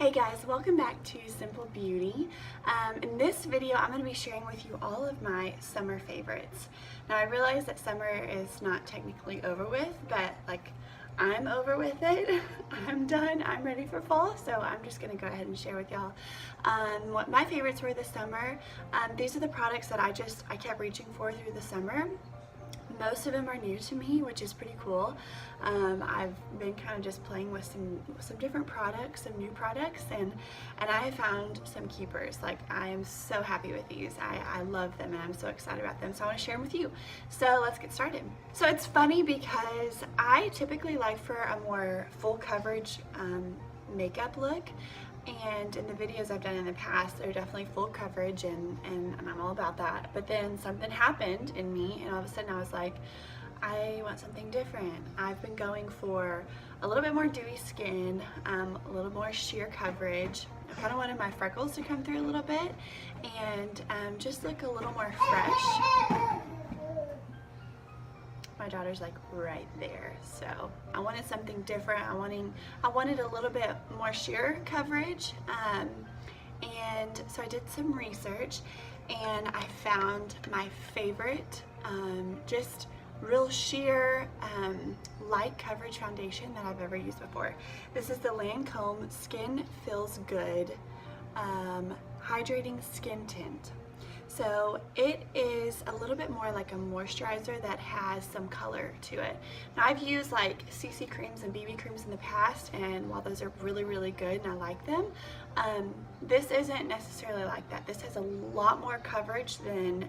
Hey guys, welcome back to Simple Beauty. In this video, I'm going to be sharing with you all of my summer favorites. Now I realize that summer is not technically over with, but like I'm over with it. I'm done. I'm ready for fall, so I'm just going to go ahead and share with y'all what my favorites were this summer. These are the products that I kept reaching for through the summer. Most of them are new to me, which is pretty cool. I've been kind of just playing with some different products, some new products, and I have found some keepers. Like, I am so happy with these. I love them and I'm so excited about them, so I want to share them with you. So let's get started. So it's funny because I typically like for a more full coverage makeup look. And in the videos I've done in the past, they're definitely full coverage and I'm all about that. But then something happened in me and all of a sudden I was like, I want something different. I've been going for a little bit more dewy skin, a little more sheer coverage. I kind of wanted my freckles to come through a little bit and just look a little more fresh. My daughter's like right there, so I wanted something different. I wanted a little bit more sheer coverage, and so I did some research and I found my favorite just real sheer light coverage foundation that I've ever used before. This is the Lancome Skin Feels Good Hydrating Skin Tint. So it is a little bit more like a moisturizer that has some color to it. Now I've used like CC creams and BB creams in the past, and while those are really, really good and I like them, this isn't necessarily like that. This has a lot more coverage than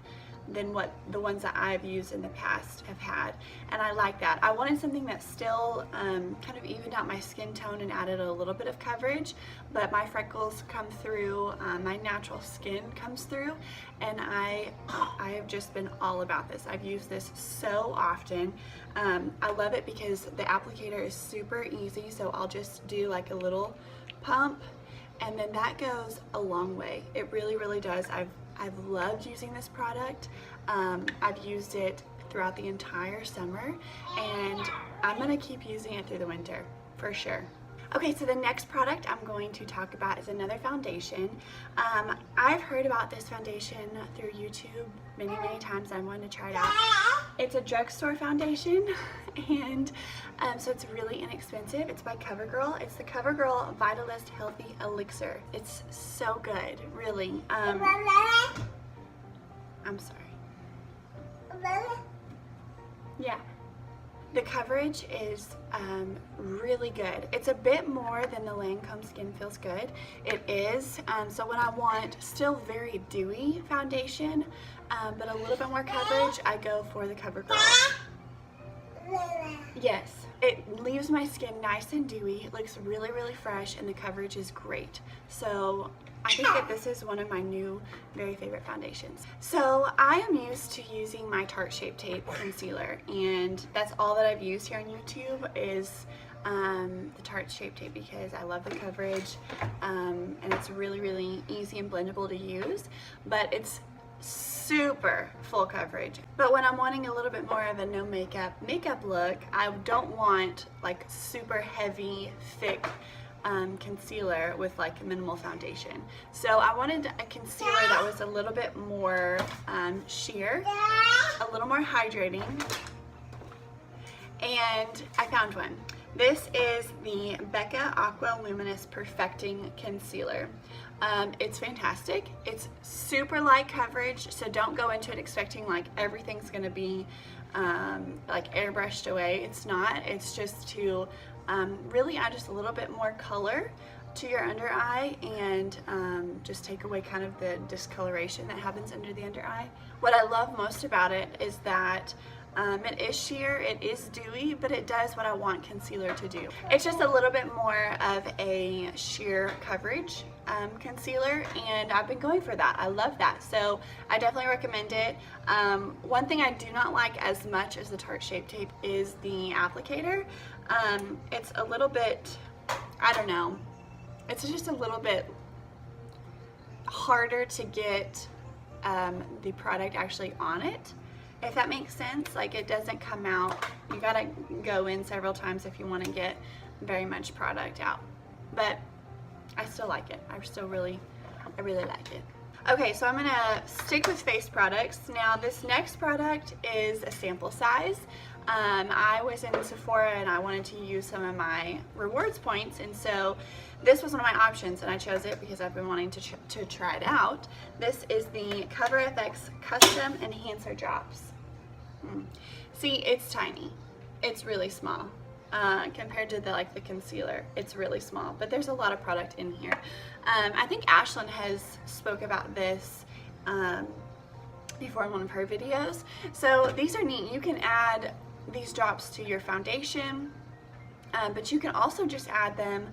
what the ones that I've used in the past have had, and I like that. I wanted something that still kind of evened out my skin tone and added a little bit of coverage, but my freckles come through, my natural skin comes through, and I have just been all about this. I've used this so often. I love it because the applicator is super easy, so I'll just do like a little pump and then that goes a long way. It really, really does. I've loved using this product. I've used it throughout the entire summer and I'm gonna keep using it through the winter for sure. Okay, so the next product I'm going to talk about is another foundation. I've heard about this foundation through YouTube many, many times. I wanted to try it out. It's a drugstore foundation and so it's really inexpensive. It's by CoverGirl. It's the CoverGirl Vitalist Healthy Elixir. It's so good, really. I'm sorry. Yeah. The coverage is really good. It's a bit more than the Lancome Skin Feels Good. It is. So when I want still very dewy foundation, but a little bit more coverage, I go for the CoverGirl. Yes. It leaves my skin nice and dewy. It looks really, really fresh, and the coverage is great. So I think that this is one of my new very favorite foundations. So I am used to using my Tarte Shape Tape concealer, and that's all that I've used here on YouTube is the Tarte Shape Tape because I love the coverage, and it's really, really easy and blendable to use, but it's super full coverage. But when I'm wanting a little bit more of a no makeup look, I don't want like super heavy, thick concealer with like minimal foundation. So I wanted a concealer that was a little bit more sheer, a little more hydrating, and I found one. This is the Becca Aqua Luminous Perfecting Concealer. It's fantastic. It's super light coverage, so don't go into it expecting like everything's gonna be like airbrushed away. It's not. It's just to really add just a little bit more color to your under eye and just take away kind of the discoloration that happens under the under eye. What I love most about it is that it is sheer, it is dewy, but it does what I want concealer to do. It's just a little bit more of a sheer coverage concealer, and I've been going for that. I love that, so I definitely recommend it. One thing I do not like as much as the Tarte Shape Tape is the applicator. It's a little bit, I don't know, it's just a little bit harder to get the product actually on it, if that makes sense. Like, it doesn't come out, you gotta go in several times if you want to get very much product out. But I still like it. I really like it. Okay, so I'm gonna stick with face products. Now this next product is a sample size. I was in Sephora and I wanted to use some of my rewards points, and so this was one of my options, and I chose it because I've been wanting to try it out. This is the CoverFX Custom Enhancer Drops. See, it's tiny. It's really small. Compared to the concealer, it's really small, but there's a lot of product in here. I think Ashlyn has spoke about this before in one of her videos. So these are neat. You can add these drops to your foundation, but you can also just add them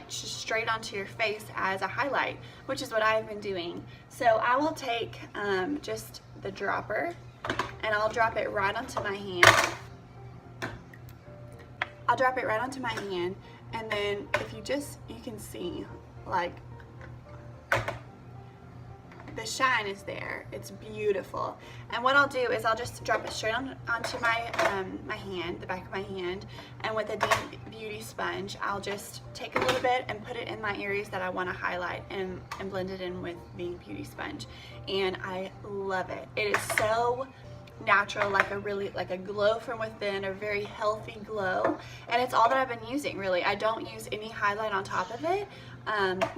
just straight onto your face as a highlight, which is what I've been doing. So I will take just the dropper and I'll drop it right onto my hand. I'll drop it right onto my hand, and then if you can see the shine is there. It's beautiful. And what I'll do is I'll just drop it straight onto my my hand, the back of my hand, and with a deep beauty sponge, I'll just take a little bit and put it in my areas that I want to highlight and blend it in with the beauty sponge. And I love it. It is so natural, like a glow from within, a very healthy glow, and it's all that I've been using, really. I don't use any highlight on top of it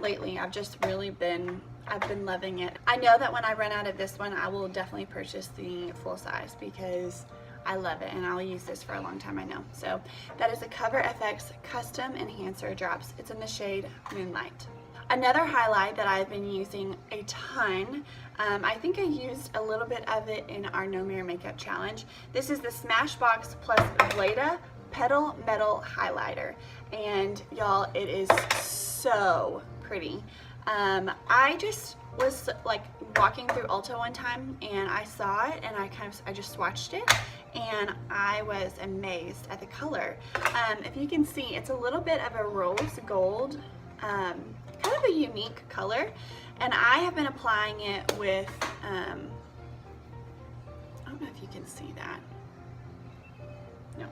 lately. I've been loving it. I know that when I run out of this one, I will definitely purchase the full size because I love it and I'll use this for a long time, I know. So that is the CoverFX Custom Enhancer Drops. It's in the shade Moonlight. Another highlight that I've been using a ton, I think I used a little bit of it in our No Mirror Makeup Challenge. This is the Smashbox plus Vlada Petal Metal Highlighter. And y'all, it is so pretty. I just was walking through Ulta one time and I saw it and I just swatched it and I was amazed at the color. If you can see, it's a little bit of a rose gold, kind of a unique color, and I have been applying it with I don't know if you can see that. No.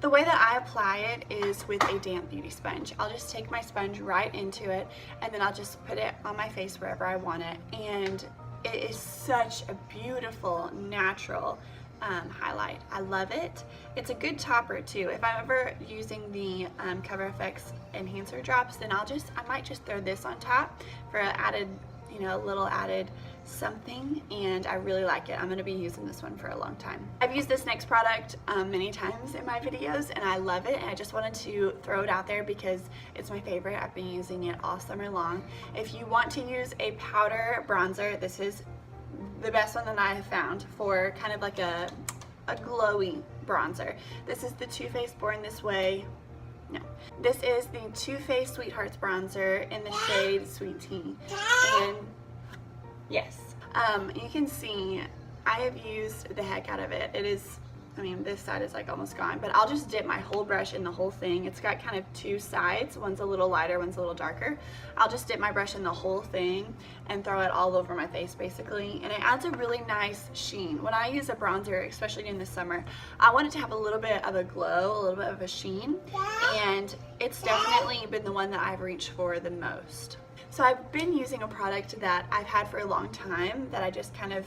The way that I apply it is with a damp beauty sponge. I'll just take my sponge right into it and then I'll just put it on my face wherever I want it, and it is such a beautiful natural highlight. I love it. It's a good topper too. If I'm ever using the CoverFX Enhancer Drops, then I might just throw this on top for an added, a little added something, and I really like it. I'm going to be using this one for a long time. I've used this next product many times in my videos and I love it, and I just wanted to throw it out there because it's my favorite. I've been using it all summer long. If you want to use a powder bronzer, this is the best one that I have found for kind of like a glowy bronzer. This is the Too Faced Born This Way. No. This is the Too Faced Sweethearts bronzer in the shade Sweet Tea. And yes, you can see I have used the heck out of it. It is, this side is almost gone, but I'll just dip my whole brush in the whole thing. It's got kind of two sides. One's a little lighter, one's a little darker. I'll just dip my brush in the whole thing and throw it all over my face basically, and it adds a really nice sheen. When I use a bronzer, especially in the summer, I want it to have a little bit of a glow, a little bit of a sheen, and it's definitely been the one that I've reached for the most. So I've been using a product that I've had for a long time that I just kind of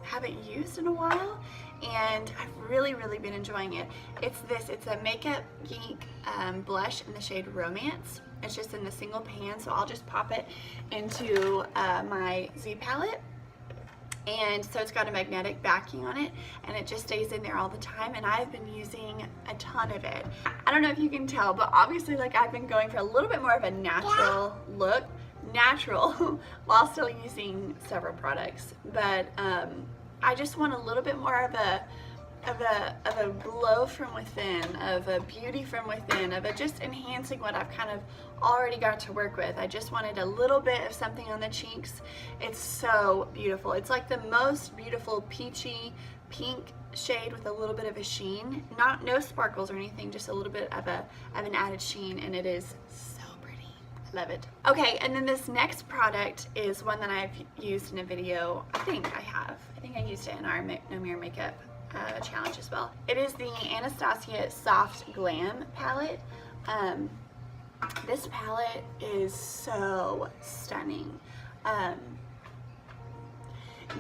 haven't used in a while, and I've really been enjoying it. It's a Makeup Geek blush in the shade Romance. It's just in the single pan, so I'll just pop it into my Z palette, and so it's got a magnetic backing on it and it just stays in there all the time, and I've been using a ton of it. I don't know if you can tell, but obviously I've been going for a little bit more of a natural look, while still using several products, but I just want a little bit more of a glow from within, of a beauty from within, of just enhancing what I've kind of already got to work with. I just wanted a little bit of something on the cheeks. It's so beautiful. It's like the most beautiful peachy pink shade with a little bit of a sheen. No sparkles or anything, just a little bit of an added sheen, and it is so pretty. I love it. Okay, and then this next product is one that I've used in a video. I think I used it in our No Mirror Makeup Challenge as well. It is the Anastasia Soft Glam palette. This palette is so stunning.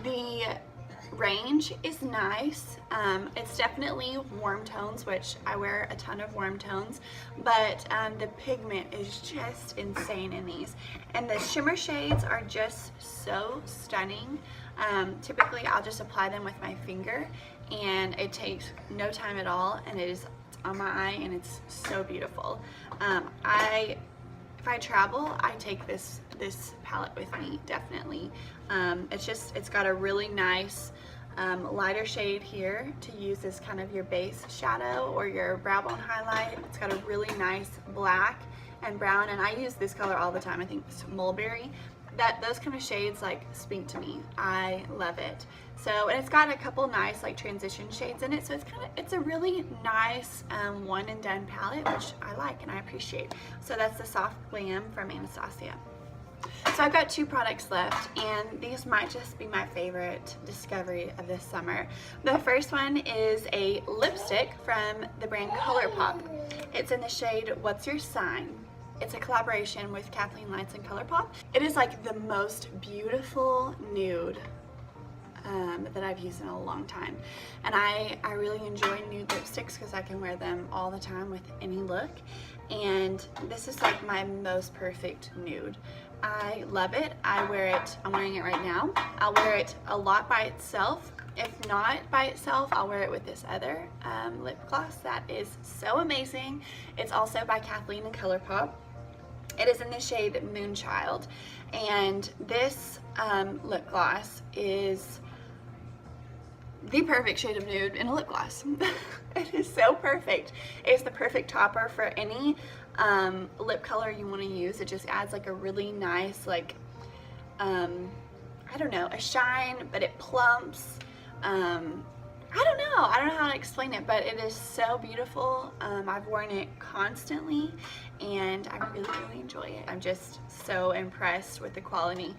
The range is nice. It's definitely warm tones, which I wear a ton of warm tones, but the pigment is just insane in these. And the shimmer shades are just so stunning. Typically I'll just apply them with my finger and it takes no time at all, and it is on my eye and it's so beautiful. If I travel, I take this palette with me, definitely. It's got a really nice lighter shade here to use as kind of your base shadow or your brow bone highlight. It's got a really nice black and brown, and I use this color all the time. I think it's mulberry. Those kind of shades like speak to me. I love it. So, and it's got a couple nice like transition shades in it, so it's a really nice one and done palette, which I like and I appreciate. So that's the Soft Glam from Anastasia. So I've got 2 products left, and these might just be my favorite discovery of this summer. The first one is a lipstick from the brand Colourpop. It's in the shade What's Your Sign? It's a collaboration with Kathleen and Colourpop. It is like the most beautiful nude that I've used in a long time. And I really enjoy nude lipsticks because I can wear them all the time with any look. And this is like my most perfect nude. I love it. I wear it, I'm wearing it right now. I'll wear it a lot by itself. If not by itself, I'll wear it with this other lip gloss that is so amazing. It's also by Kathleen and Colourpop. It is in the shade Moonchild, and this lip gloss is the perfect shade of nude in a lip gloss. It is so perfect. It's the perfect topper for any lip color you want to use. It just adds like a really nice, like, I don't know, a shine, but it plumps. I don't know how to explain it, but it is so beautiful. I've worn it constantly and I really enjoy it. I'm just so impressed with the quality.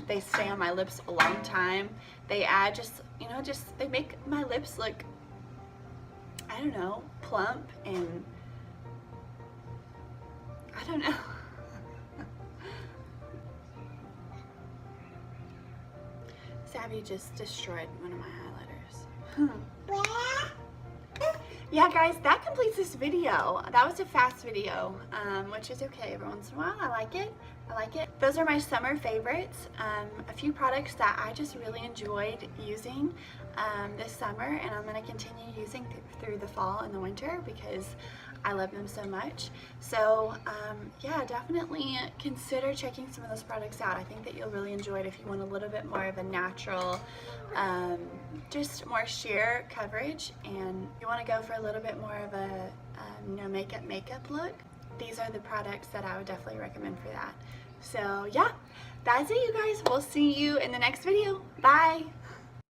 They stay on my lips a long time. They add just, you know, they make my lips look, I don't know, plump, and I don't know. Savvy just destroyed one of my highlighters. Yeah, guys, that completes this video. That was a fast video, which is okay every once in a while. I like it. Those are my summer favorites. A few products that I just really enjoyed using this summer, and I'm going to continue using through the fall and the winter because I love them so much. So yeah, definitely consider checking some of those products out. I think that you'll really enjoy it if you want a little bit more of a natural, just more sheer coverage, and you want to go for a little bit more of a no makeup look. These are the products that I would definitely recommend for that. So yeah, that's it, you guys. We'll see you in the next video. Bye.